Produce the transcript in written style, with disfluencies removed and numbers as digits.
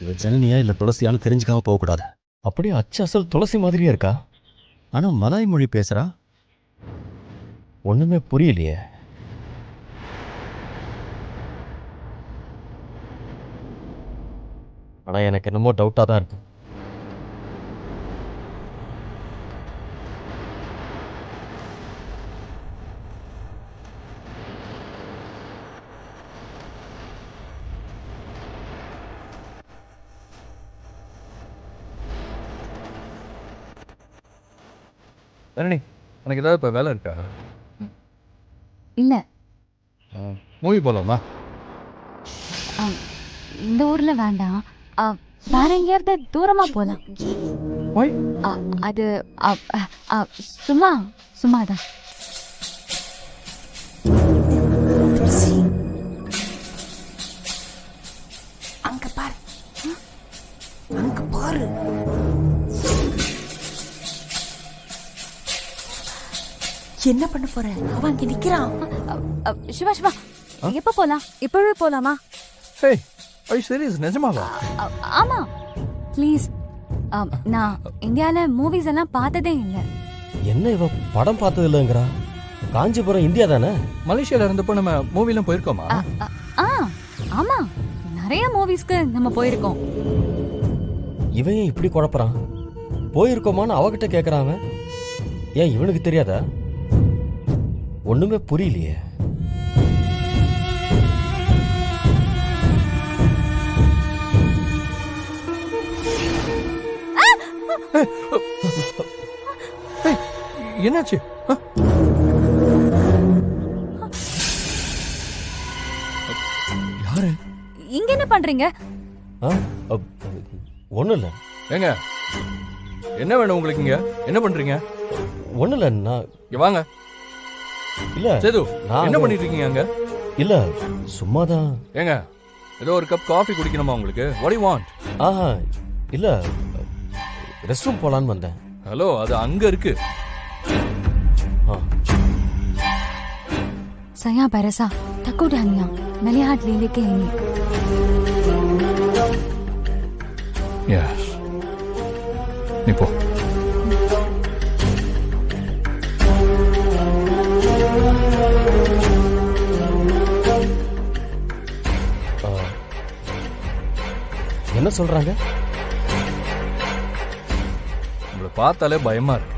இவ ஜனனியா இல்லை துளசியான்னு தெரிஞ்சுக்காம போகக்கூடாது. அப்படியே அச்சு அசல் துளசி மாதிரியே இருக்கா. ஆனால் மலாய் மொழி பேசுகிறா. ஒன்றுமே புரியலையே. ஆனால் எனக்கு என்னமோ டவுட்டாக தான் இருக்கு. தரணி, உனக்கு ஏதாவது இப்போ வேலை இருக்கா? இல்ல. மூவி போகலாமா? இந்த ஊர்ல வேண்டாம். வேற எங்கேயாவது தூரமா போலாம். ஓய், அது சும்மாதான். அங்க பாரு, அங்க பாரு. என்ன பண்ண போற? அவன் அங்க நிக்கிறான். சிவா எப்ப போலாம்? இப்பவே போலாமா? ஹே, are you serious? நிஜமாவா? ஆமா, ப்ளீஸ். நான் இந்தியால மூவிஸ் எல்லாம் பார்த்ததே இல்லை. என்ன இவ படம் பார்த்தது இல்லைங்கிறா? காஞ்சிபுரம் இந்தியா தானே? மலேசியால இருந்தப்போ நம்ம மூவிலாம் போயிருக்கோமா? ஆமா, நிறைய மூவிஸ்க்கு நம்ம போயிருக்கோம். இவன் ஏன் இப்படி குழப்பறான்? போயிருக்கோமான்னு அவகிட்ட கேட்கறான். ஏன் இவனுக்கு தெரியாதா? ஒண்ணுமே புரியலையே. என்னாச்சு? யாரு? இங்க என்ன பண்றீங்க? ஒண்ணும் இல்ல. ஏங்க, என்ன வேணும் உங்களுக்கு? இங்க என்ன பண்றீங்க? ஒண்ணும் இல்ல. நான் இங்க வாங்க. இல்ல சேது, நான் என்ன பண்ணிட்டு இருக்கீங்க அங்க? இல்ல, சும்மாதான். ஏங்க, ஏதோ ஒரு கப் காஃபி குடிக்கணுமா உங்களுக்கு? What do you want? இல்ல, ரெஸ்ட் ரூம் போலான்னு வந்தேன். ஹலோ, அது அங்க இருக்கு. Saya berasa takut hanya melihat Lily ini. Yes. நீ போ. என்ன சொல்றாங்க? உங்களை பார்த்தாலே பயமா இருக்கு.